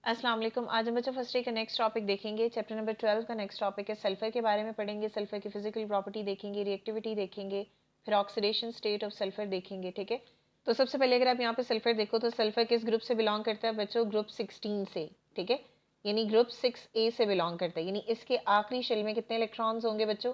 अस्सलाम वालेकुम। आज हम बच्चों फर्स्ट ईयर का नेक्स्ट टॉपिक देखेंगे। चैप्टर नंबर 12 का नेक्स्ट टॉपिक है सल्फर के बारे में पढ़ेंगे। सल्फर की फिजिकल प्रॉपर्टी देखेंगे, रिएक्टिविटी देखेंगे, फिर ऑक्सीडेशन स्टेट ऑफ सल्फर देखेंगे। ठीक है, तो सबसे पहले अगर आप यहाँ पे सल्फर देखो तो सल्फर किस ग्रुप से बिलोंग करता है बच्चों? ग्रुप 16 से। ठीक है, यानी ग्रुप 6A से बिलोंग करता है, यानी इसके आखिरी शेल में कितने इलेक्ट्रॉन्स होंगे बच्चों?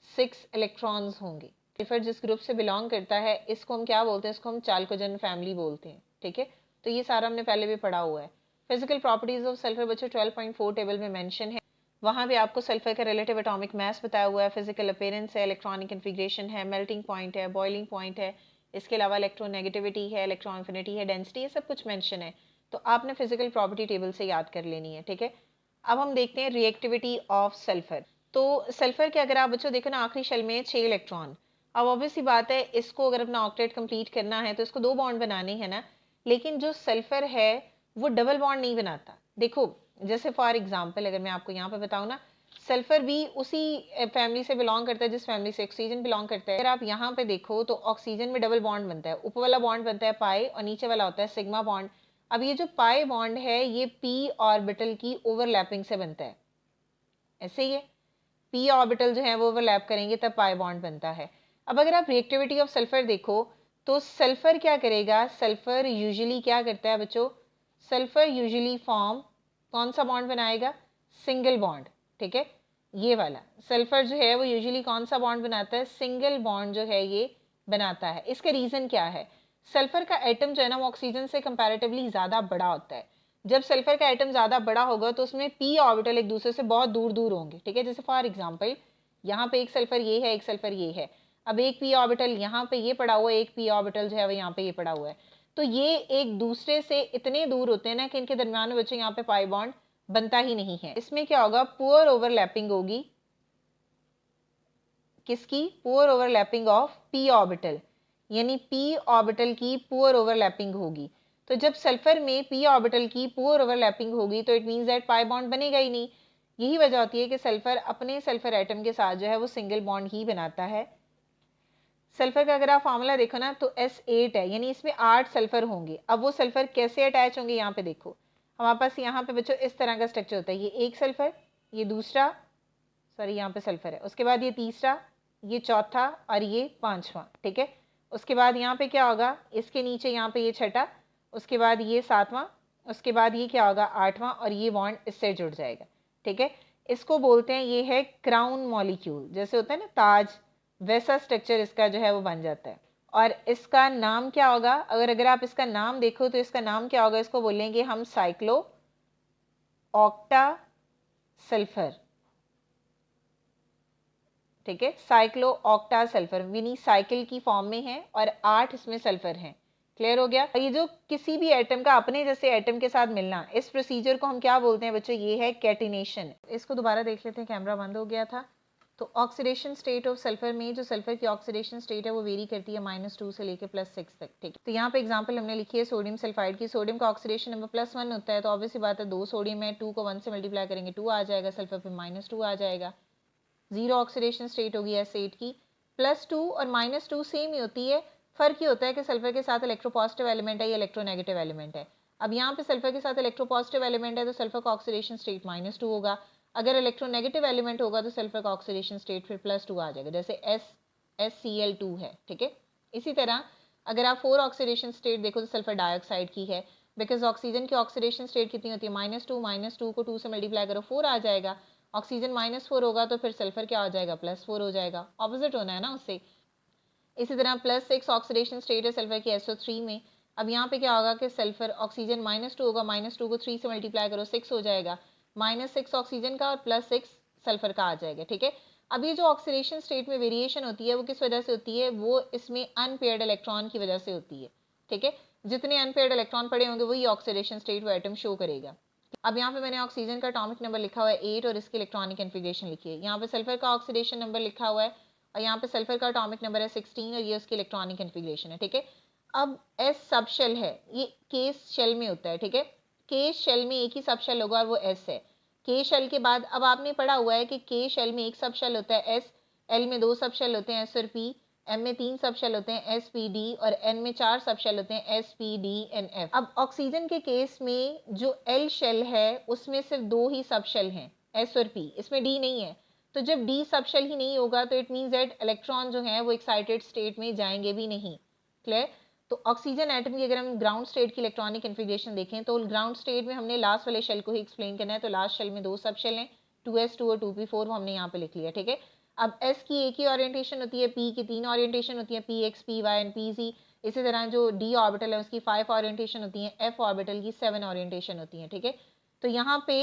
6 इलेक्ट्रॉन्स होंगे। सल्फर जिस ग्रुप से बिलोंग करता है इसको हम क्या बोलते हैं? इसको हम चाल्कोजेन फैमिली बोलते हैं। ठीक है, तो ये सारा हमने पहले भी पढ़ा हुआ है। फिजिकल प्रॉपर्टीज ऑफ सल्फर बच्चों 12.4 टेबल में मेंशन है। वहाँ भी आपको सल्फर का रिलेटिव एटॉमिक मास बताया हुआ है, फिजिकल अपीयरेंस है, इलेक्ट्रॉनिक कन्फिग्रेशन है, मेल्टिंग पॉइंट है, बॉइलिंग पॉइंट है, इसके अलावा इलेक्ट्रोनेगेटिविटी है, इलेक्ट्रॉन एफिनिटी है, डेंसिटी, ये सब कुछ मेंशन है। तो आपने फिजिकल प्रॉपर्टी टेबल से याद कर लेनी है। ठीक है, अब हम देखते हैं रिएक्टिविटी ऑफ सल्फर। तो सल्फर के अगर आप बच्चों देखो ना, आखिरी शेल में 6 इलेक्ट्रॉन। अब ऑब्वियसली बात है, इसको अगर अपना ऑक्टेट कंप्लीट करना है तो इसको 2 बॉन्ड बनाने हैं ना, लेकिन जो सल्फर है वो डबल बॉन्ड नहीं बनाता। देखो, जैसे फॉर एग्जांपल अगर मैं आपको यहाँ पे बताऊँ ना, सल्फर भी उसी फैमिली से बिलोंग करता है जिस फैमिली से ऑक्सीजन बिलोंग करता है। अगर आप यहाँ पे देखो तो ऑक्सीजन में डबल बॉन्ड बनता है, ऊपर वाला बॉन्ड बनता है पाई और नीचे वाला होता है सिग्मा बॉन्ड। अब ये जो पाई बॉन्ड है ये पी ऑर्बिटल की ओवरलैपिंग से बनता है। ऐसे ही है, पी ऑर्बिटल जो है वो ओवरलैप करेंगे तब पाई बॉन्ड बनता है। अब अगर आप रिएक्टिविटी ऑफ सल्फर देखो तो सल्फर क्या करेगा? सल्फर यूजुअली क्या करता है बच्चों? सल्फर यूजुअली फॉर्म कौन सा बॉन्ड बनाएगा? Single bond. ठीक है, ये वाला सल्फर जो है वो यूजुअली कौन सा बॉन्ड बनाता है? सिंगल बॉन्ड जो है ये बनाता है। इसका रीजन क्या है? सल्फर का एटम जो है ना वो ऑक्सीजन से कंपैरेटिवली ज्यादा बड़ा होता है। जब सल्फर का एटम ज्यादा बड़ा होगा तो उसमें पी ऑर्बिटल एक दूसरे से बहुत दूर दूर होंगे। ठीक है, जैसे फॉर एग्जांपल यहाँ पे एक सल्फर ये है, एक सल्फर ये है। अब एक पी ऑर्बिटल यहाँ पे ये पड़ा हुआ है, एक पी ऑर्बिटल जो है वो यहाँ पे ये पड़ा हुआ है। तो ये एक दूसरे से इतने दूर होते हैं ना कि इनके दरमियान में बच्चों यहाँ पे पाई बॉन्ड बनता ही नहीं है। इसमें क्या होगा? पुअर ओवरलैपिंग होगी। किसकी? Poor overlapping of P orbital, यानी पी ऑर्बिटल की पुअर ओवरलैपिंग होगी। तो जब सल्फर में पी ऑर्बिटल की पुअर ओवरलैपिंग होगी तो it means that pi bond बनेगा ही नहीं। यही वजह होती है कि सल्फर अपने सल्फर एटम के साथ जो है वो सिंगल बॉन्ड ही बनाता है। सल्फर का अगर आप फार्मूला देखो ना तो S8 है, यानी इसमें 8 सल्फर होंगे। अब वो सल्फर कैसे अटैच होंगे? यहाँ पे देखो, हमारे पास यहाँ पे बच्चों इस तरह का स्ट्रक्चर होता है। ये एक सल्फर, ये दूसरा, सॉरी यहाँ पे सल्फर है, उसके बाद ये तीसरा, ये चौथा और ये पांचवा। ठीक है, उसके बाद यहाँ पे क्या होगा? इसके नीचे यहाँ पे ये छठा, उसके बाद ये सातवां, उसके बाद ये क्या होगा? आठवां, और ये बॉन्ड इससे जुड़ जाएगा। ठीक है, इसको बोलते हैं, ये है क्राउन मॉलिक्यूल। जैसे होता है ना ताज, वैसा स्ट्रक्चर इसका जो है वो बन जाता है। और इसका नाम क्या होगा? अगर आप इसका नाम देखो तो इसका नाम क्या होगा? इसको बोलेंगे हम साइक्लो ऑक्टा सल्फर। ठीक है, साइक्लो ऑक्टा सल्फर, यानी साइकिल की फॉर्म में है और 8 इसमें सल्फर हैं। क्लियर हो गया? ये जो किसी भी एटम का अपने जैसे एटम के साथ मिलना, इस प्रोसीजर को हम क्या बोलते हैं बच्चों? ये है कैटिनेशन। इसको दोबारा देख लेते हैं, कैमरा बंद हो गया था। तो ऑक्सीडेशन स्टेट ऑफ सल्फर में जो सल्फर की ऑक्सीडेशन स्टेट है वो वेरी करती है -2 से लेकर +6 तक। ठीक है, तो यहाँ पे एग्जांपल हमने लिखी है सोडियम सल्फाइड की। सोडियम का ऑक्सीडेशन नंबर +1 होता है, तो ऑब्वियसली बात है 2 सोडियम है, 2 को 1 से मल्टीप्लाई करेंगे 2 आ जाएगा, सल्फर पे -2 आ जाएगा। जीरो ऑक्सीडेशन स्टेट होगी S8 की। +2 और -2 सेम ही होती है, फर्क ये होता है कि सल्फर के साथ इलेक्ट्रोपॉजिटिव एलिमेंट है या इलेक्ट्रोनेगेटिव एलिमेंट है। अब यहाँ पे सल्फर के साथ इलेक्ट्रोपॉजिटिव एलिमेंट है तो सल्फर का ऑक्सीडेशन स्टेट -2 होगा। अगर इलेक्ट्रोनेगेटिव एलिमेंट होगा तो सल्फर का ऑक्सीडेशन स्टेट फिर +2 आ जाएगा, जैसे SCl2 है। ठीक है, इसी तरह अगर आप 4 ऑक्सीडेशन स्टेट देखो तो सल्फर डाइऑक्साइड की है, बिकॉज ऑक्सीजन की ऑक्सीडेशन स्टेट कितनी होती है? -2 को 2 से मल्टीप्लाई करो 4 आ जाएगा। ऑक्सीजन -4 होगा तो फिर सल्फर क्या हो जाएगा? +4 हो जाएगा। ऑपोजिट होना है ना उससे। इसी तरह +6 ऑक्सीडेशन स्टेट है सल्फर की SO3 में। अब यहाँ पे क्या होगा कि सल्फर ऑक्सीजन -2 होगा, -2 को 3 से मल्टीप्लाई करो 6 हो जाएगा, -6 ऑक्सीजन का और +6 सल्फर का आ जाएगा। ठीक है, अब ये जो ऑक्सीडेशन स्टेट में वेरिएशन होती है वो किस वजह से होती है? वो इसमें अनपेयर्ड इलेक्ट्रॉन की वजह से होती है। ठीक है, जितने अनपेयर्ड इलेक्ट्रॉन पड़े होंगे वही ऑक्सीडेशन स्टेट वो एटम शो करेगा। अब यहाँ पे मैंने ऑक्सीजन का एटॉमिक नंबर लिखा हुआ है 8 और इसकी इलेक्ट्रॉनिक कन्फिग्रेशन लिखी है। यहाँ पे सल्फर का ऑक्सीडेशन नंबर लिखा हुआ है और यहाँ पे सल्फर का एटॉमिक नंबर है 16 और ये उसकी इलेक्ट्रॉनिक कन्फिग्रेशन है। ठीक है, अब S सब शेल है, ये केस शेल में होता है। ठीक है, केस शेल में एक ही सब शेल होगा और वो S है। के शेल के बाद अब आपने पढ़ा हुआ है कि के शेल में एक सब शेल होता है S, L में 2 सब शेल होते हैं S और P, M में 3 सब शेल होते हैं S P D, और N में 4 सब शेल होते हैं S P D N F। अब ऑक्सीजन के केस में जो L शेल है उसमें सिर्फ 2 ही सब शेल हैं, S और P, इसमें D नहीं है। तो जब D सब शेल ही नहीं होगा तो इट मीन्स दैट इलेक्ट्रॉन जो है वो एक्साइटेड स्टेट में जाएंगे भी नहीं। क्लियर? तो ऑक्सीजन एटम की अगर हम ग्राउंड स्टेट की इलेक्ट्रॉनिक कन्फिग्रेशन देखें तो ग्राउंड स्टेट में हमने लास्ट वाले शेल को ही एक्सप्लेन करना है। तो लास्ट शेल में 2 सब शेल हैं, 2s2 और 2p4, वो हमने यहाँ पे लिख लिया। ठीक है, अब s की एक ही ओरिएंटेशन होती है, p की 3 ओरिएंटेशन होती है, px, py एंड pz। इसी तरह जो d ऑर्बिटल है उसकी 5 ओरिएंटेशन होती है, f ऑर्बिटल की 7 ओरिएंटेशन होती है। ठीक है, तो यहाँ पे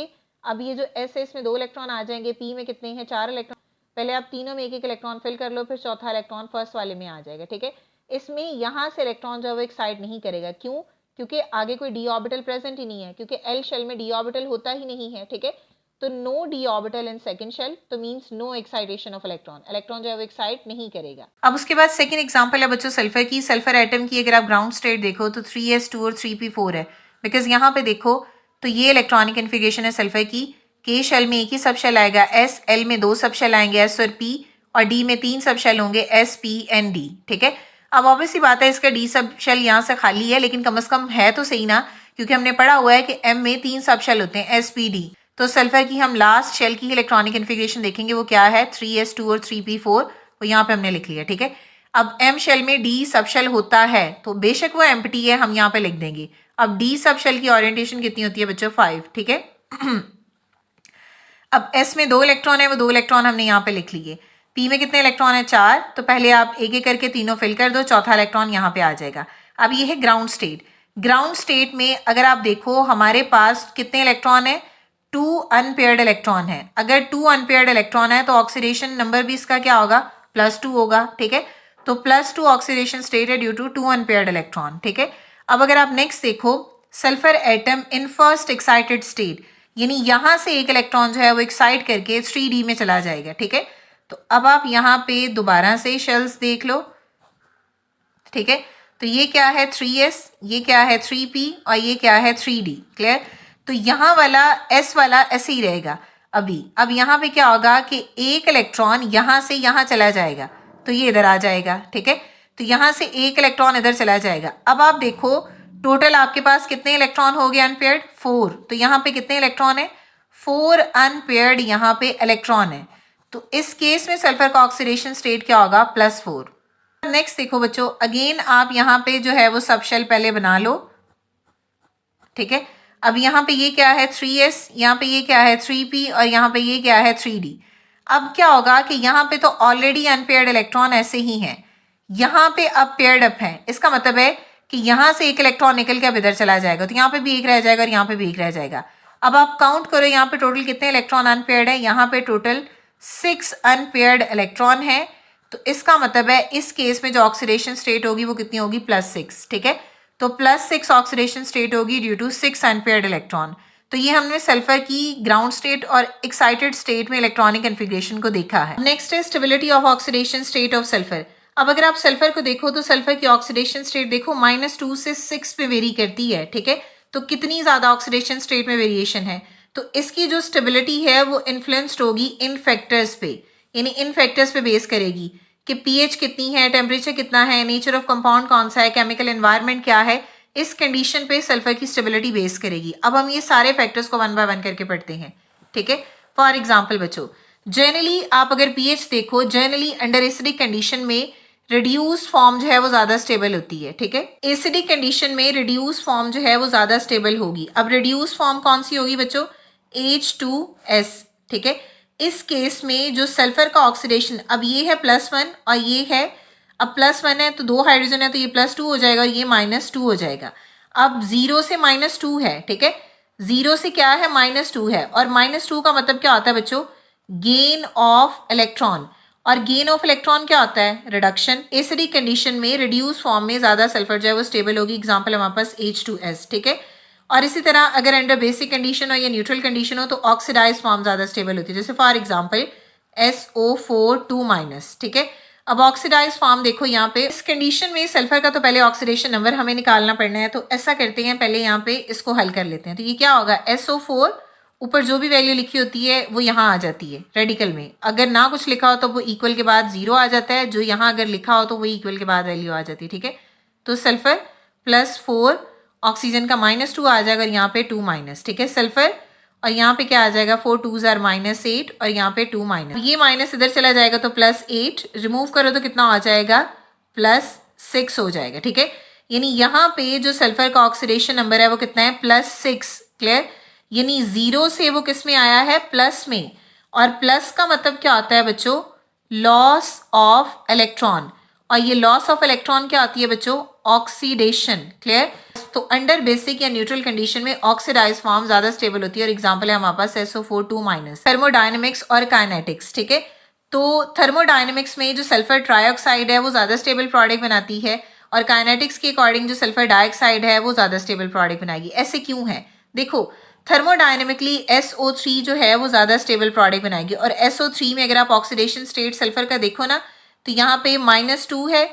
अब ये जो s है इसमें 2 इलेक्ट्रॉन आ जाएंगे, p में कितने हैं, 4 इलेक्ट्रॉन। पहले आप तीनों में एक एक इलेक्ट्रॉन फिल कर लो, फिर चौथा इलेक्ट्रॉन फर्स्ट वाले में आ जाएगा। ठीक है, इसमें यहाँ से इलेक्ट्रॉन जो है वो एक्साइट नहीं करेगा। क्यों? क्योंकि आगे कोई डी ऑर्बिटल प्रेजेंट ही नहीं है, क्योंकि एल शेल में डी ऑर्बिटल होता ही नहीं है। ठीक है, तो no D orbital in second shell, तो means no excitation of electron, electron जो है वो एक्साइट नहीं करेगा। अब उसके बाद सेकंड एग्जांपल है बच्चों सल्फर की। सल्फर एटम की अगर आप ग्राउंड स्टेट देखो तो 3s2 और 3p4 है, बिकॉज यहाँ पे देखो तो ये इलेक्ट्रॉनिक कन्फिग्रेशन है सल्फर की। के शेल में एक ही सब शेल आएगा s, एल में 2 सब शेल आएंगे s और p, और d में 3 सब शेल होंगे s, p एंड d। ठीक है, अब ऑब्वियसली बात है इसका डी सब शेल यहाँ से खाली है, लेकिन कम से कम है तो सही ना, क्योंकि हमने पढ़ा हुआ है कि एम में 3 सब शेल होते हैं एस पी डी। तो सल्फर की हम लास्ट शेल की इलेक्ट्रॉनिक कन्फिग्रेशन देखेंगे, वो क्या है 3s2 और 3p4, वो यहाँ पे हमने लिख लिया। ठीक है, अब एम शेल में डी सब शेल होता है तो बेशक वो एम्प्टी है, हम यहाँ पे लिख देंगे। अब डी सब शेल की ओरिएंटेशन कितनी होती है बच्चों, 5। ठीक है, अब एस में 2 इलेक्ट्रॉन है, वो 2 इलेक्ट्रॉन हमने यहाँ पे लिख लिए। पी में कितने इलेक्ट्रॉन है, 4, तो पहले आप एक एक करके तीनों फिल कर दो, चौथा इलेक्ट्रॉन यहाँ पे आ जाएगा। अब ये है ग्राउंड स्टेट। ग्राउंड स्टेट में अगर आप देखो हमारे पास कितने इलेक्ट्रॉन है, 2 अनपेयर्ड इलेक्ट्रॉन है। अगर 2 अनपेयर्ड इलेक्ट्रॉन है तो ऑक्सीडेशन नंबर भी इसका क्या होगा, +2 होगा। ठीक है, तो +2 ऑक्सीडेशन स्टेट है ड्यू टू 2 अनपेयर्ड इलेक्ट्रॉन। ठीक है, अब अगर आप नेक्स्ट देखो sulphur atom in first excited state, यानी यहां से एक इलेक्ट्रॉन जो है वो एक्साइट करके 3d में चला जाएगा। ठीक है, तो अब आप यहाँ पे दोबारा से शेल्स देख लो। ठीक है, तो ये क्या है 3s, ये क्या है 3p, और ये क्या है 3d। क्लियर? तो यहाँ वाला s वाला ऐसे ही रहेगा अभी। अब यहाँ पे क्या होगा कि एक इलेक्ट्रॉन यहाँ से यहाँ चला जाएगा, तो ये इधर आ जाएगा। ठीक है, तो यहाँ से एक इलेक्ट्रॉन इधर चला जाएगा। अब आप देखो टोटल आपके पास कितने इलेक्ट्रॉन हो गए अनपेयर्ड, 4। तो यहाँ पे कितने इलेक्ट्रॉन है, 4 अनपेयर्ड यहाँ पे इलेक्ट्रॉन है। तो इस केस में सल्फर का ऑक्सीडेशन स्टेट क्या होगा, +4। नेक्स्ट देखो बच्चों, अगेन आप यहाँ पे जो है वो सब शेल पहले बना लो। ठीक है, अब यहाँ पे ये क्या है 3s, यहाँ पे ये क्या है 3p, और यहाँ पे ये क्या है 3d। अब क्या होगा कि यहाँ पे तो ऑलरेडी अनपेयर्ड इलेक्ट्रॉन ऐसे ही हैं, यहाँ पे अब पेयर्ड अप है। इसका मतलब है कि यहाँ से एक इलेक्ट्रॉन निकल के अब इधर चला जाएगा, तो यहाँ पे भी एक रह जाएगा और यहाँ पे भी एक रह जाएगा। अब आप काउंट करो यहाँ पे टोटल कितने इलेक्ट्रॉन अनपेयर्ड है, यहाँ पे टोटल 6 अनपेयर्ड इलेक्ट्रॉन है। तो इसका मतलब है इस केस में जो ऑक्सीडेशन स्टेट होगी वो कितनी होगी, +6। ठीक है, तो +6 ऑक्सीडेशन स्टेट होगी ड्यू टू 6 अनपेयर्ड इलेक्ट्रॉन। तो ये हमने सल्फर की ग्राउंड स्टेट और एक्साइटेड स्टेट में इलेक्ट्रॉनिक कन्फिग्रेशन को देखा है। नेक्स्ट है stability of oxidation state of sulphur. अब अगर आप सल्फर को देखो तो सल्फर की ऑक्सीडेशन स्टेट देखो -2 से 6 पे वेरी करती है। ठीक है, तो कितनी ज्यादा ऑक्सीडेशन स्टेट में वेरिएशन है, तो इसकी जो स्टेबिलिटी है वो इन्फ्लुएंस्ड होगी इन फैक्टर्स पे, यानी इन फैक्टर्स पे बेस करेगी कि पीएच कितनी है, टेम्परेचर कितना है, नेचर ऑफ कंपाउंड कौन सा है, केमिकल एनवायरनमेंट क्या है। इस कंडीशन पे सल्फर की स्टेबिलिटी बेस करेगी। अब हम ये सारे फैक्टर्स को 1 बाय 1 करके पढ़ते हैं। ठीक है, फॉर एग्जाम्पल बच्चों, जनरली आप अगर पीएच देखो, जनरली अंडर एसिडिक कंडीशन में रिड्यूस फॉर्म जो है वो ज्यादा स्टेबल होती है। ठीक है, एसिडिक कंडीशन में रिड्यूस फॉर्म जो है वो ज्यादा स्टेबल होगी। अब रिड्यूस फॉर्म कौन सी होगी बच्चों, H2S। ठीक है, इस केस में जो सल्फर का ऑक्सीडेशन, अब ये है +1 और ये है, अब +1 है तो 2 हाइड्रोजन है तो ये +2 हो जाएगा और ये -2 हो जाएगा। अब 0 से -2 है। ठीक है, 0 से क्या है, -2 है, और -2 का मतलब क्या होता है बच्चों, गेन ऑफ इलेक्ट्रॉन। और गेन ऑफ इलेक्ट्रॉन क्या होता है, रिडक्शन। एसिडिक कंडीशन में रिड्यूस फॉर्म में ज्यादा सल्फर जो है वो स्टेबल होगी। एग्जांपल हमारे पास H2S। ठीक है, और इसी तरह अगर अंडर बेसिक कंडीशन हो या न्यूट्रल कंडीशन हो तो ऑक्सीडाइज फॉर्म ज्यादा स्टेबल होती है, जैसे फॉर एग्जांपल SO4 2-। ठीक है, अब ऑक्सीडाइज फॉर्म देखो यहाँ पे, इस कंडीशन में सल्फर का तो पहले ऑक्सीडेशन नंबर हमें निकालना पड़ना है, तो ऐसा करते हैं पहले यहाँ पे इसको हल कर लेते हैं। तो ये क्या होगा, SO4 ऊपर जो भी वैल्यू लिखी होती है वो यहाँ आ जाती है रेडिकल में। अगर ना कुछ लिखा हो तो वो इक्वल के बाद 0 आ जाता है, जो यहाँ अगर लिखा हो तो वो इक्वल के बाद वैल्यू आ जाती है, ठीक है। तो सल्फर +4, ऑक्सीजन का -2 आ जाएगा और यहाँ पे 2-, ठीक है। सल्फर और यहाँ पे क्या आ जाएगा, 4 2s are -8 और यहाँ पे 2-, ये माइनस इधर चला जाएगा तो +8, रिमूव करो तो कितना आ जाएगा, +6 हो जाएगा, ठीक है। यानी यहाँ पे जो सल्फर का ऑक्सीडेशन नंबर है वो कितना है, +6, क्लियर। यानी 0 से वो किस में आया है, प्लस में। और प्लस का मतलब क्या होता है बच्चों, लॉस ऑफ इलेक्ट्रॉन। और ये लॉस ऑफ इलेक्ट्रॉन क्या आती है बच्चों, ऑक्सीडेशन, क्लियर। तो अंडर बेसिक या न्यूट्रल कंडीशन में ऑक्सीडाइज फॉर्म ज्यादा स्टेबल होती है और एग्जांपल है हमारे पास SO4 2-। थर्मोडायनेमिक्स और काइनेटिक्स, ठीक है। तो थर्मोडायनेमिक्स में जो सल्फर ट्राइऑक्साइड है वो ज्यादा स्टेबल प्रोडक्ट बनाती है और काइनेटिक्स के अकॉर्डिंग जो सल्फर डाइऑक्साइड है वो ज्यादा स्टेबल प्रोडक्ट बनाएगी। ऐसे क्यों है, देखो थर्मोडायनेमिकली SO3 जो है वो ज्यादा स्टेबल प्रोडक्ट बनाएगी और SO3 में अगर आप ऑक्सीडेशन स्टेट सल्फर का देखो ना तो यहाँ पे -2 है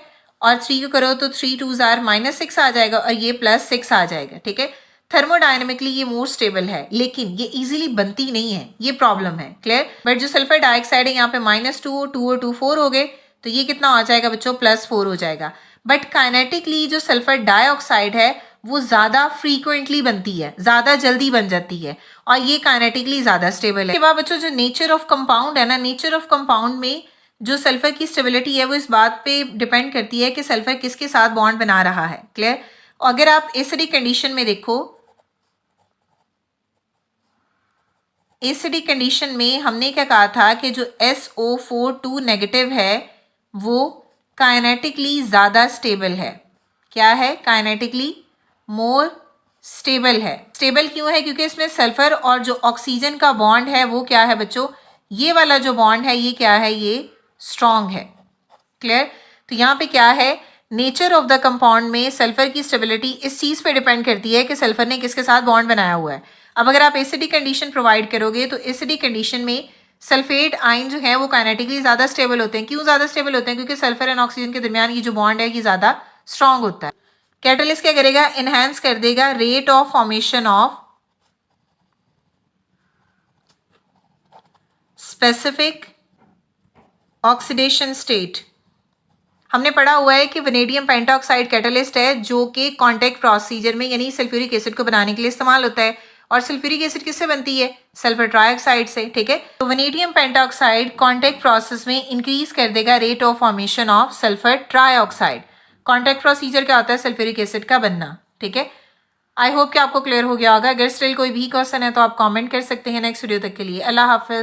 और 3 को करो तो 3 2s are -6 आ जाएगा और ये +6 आ जाएगा, ठीक है। थर्मोडायनेमिकली ये मोर स्टेबल है लेकिन ये इजीली बनती नहीं है, ये प्रॉब्लम है, क्लियर। बट जो सल्फर डाइऑक्साइड है यहाँ पे -2 2 और 2 4 हो गए तो ये कितना आ जाएगा बच्चों, +4 हो जाएगा। बट काइनेटिकली जो सल्फर डाइऑक्साइड है वो ज्यादा फ्रीक्वेंटली बनती है, ज्यादा जल्दी बन जाती है और ये काइनेटिकली ज्यादा स्टेबल है। इसके बाद बच्चों जो नेचर ऑफ कंपाउंड है ना, नेचर ऑफ कंपाउंड में जो सल्फर की स्टेबिलिटी है वो इस बात पे डिपेंड करती है कि सल्फर किसके साथ बॉन्ड बना रहा है, क्लियर। अगर आप एसिडिक कंडीशन में देखो, एसिडिक कंडीशन में हमने क्या कहा था कि जो SO4 2- है वो काइनेटिकली ज्यादा स्टेबल है। क्या है, काइनेटिकली मोर स्टेबल है। स्टेबल क्यों है, क्योंकि इसमें सल्फर और जो ऑक्सीजन का बॉन्ड है वो क्या है बच्चों, ये वाला जो बॉन्ड है ये क्या है, ये स्ट्रॉन्ग है, क्लियर। तो यहाँ पे क्या है, नेचर ऑफ द कंपाउंड में सल्फर की स्टेबिलिटी इस चीज पे डिपेंड करती है कि सल्फर ने किसके साथ बॉन्ड बनाया हुआ है। अब अगर आप एसिडिक कंडीशन प्रोवाइड करोगे तो एसिडिक कंडीशन में सल्फेट आयन जो है वो काइनेटिकली ज्यादा स्टेबल होते हैं। क्यों ज्यादा स्टेबल होते हैं, क्योंकि सल्फर एंड ऑक्सीजन के दरमियान ये जो बॉन्ड है ये ज्यादा स्ट्रॉन्ग होता है। कैटलिस्ट क्या करेगा, एनहांस कर देगा rate of formation of specific oxidation state. हमने पढ़ा हुआ है कि वनेडियम पेंटाऑक्साइड कैटलिस्ट है जो कि कांटेक्ट प्रोसीजर में यानी सल्फ्यूरिक एसिड को बनाने के लिए इस्तेमाल होता है। और सल्फ्यूरिक एसिड किससे बनती है, सल्फर ट्राइऑक्साइड से, ठीक है। तो वनेडियम पेंटाऑक्साइड कांटेक्ट प्रोसेस में इंक्रीज कर देगा rate of formation of sulphur trioxide. Contact procedure क्या होता है, सल्फ्यूरिक एसिड का बनना, ठीक है। आई होप कि आपको क्लियर हो गया होगा। अगर स्टिल कोई भी क्वेश्चन है तो आप कमेंट कर सकते हैं। नेक्स्ट वीडियो तक के लिए अल्लाह हाफिज।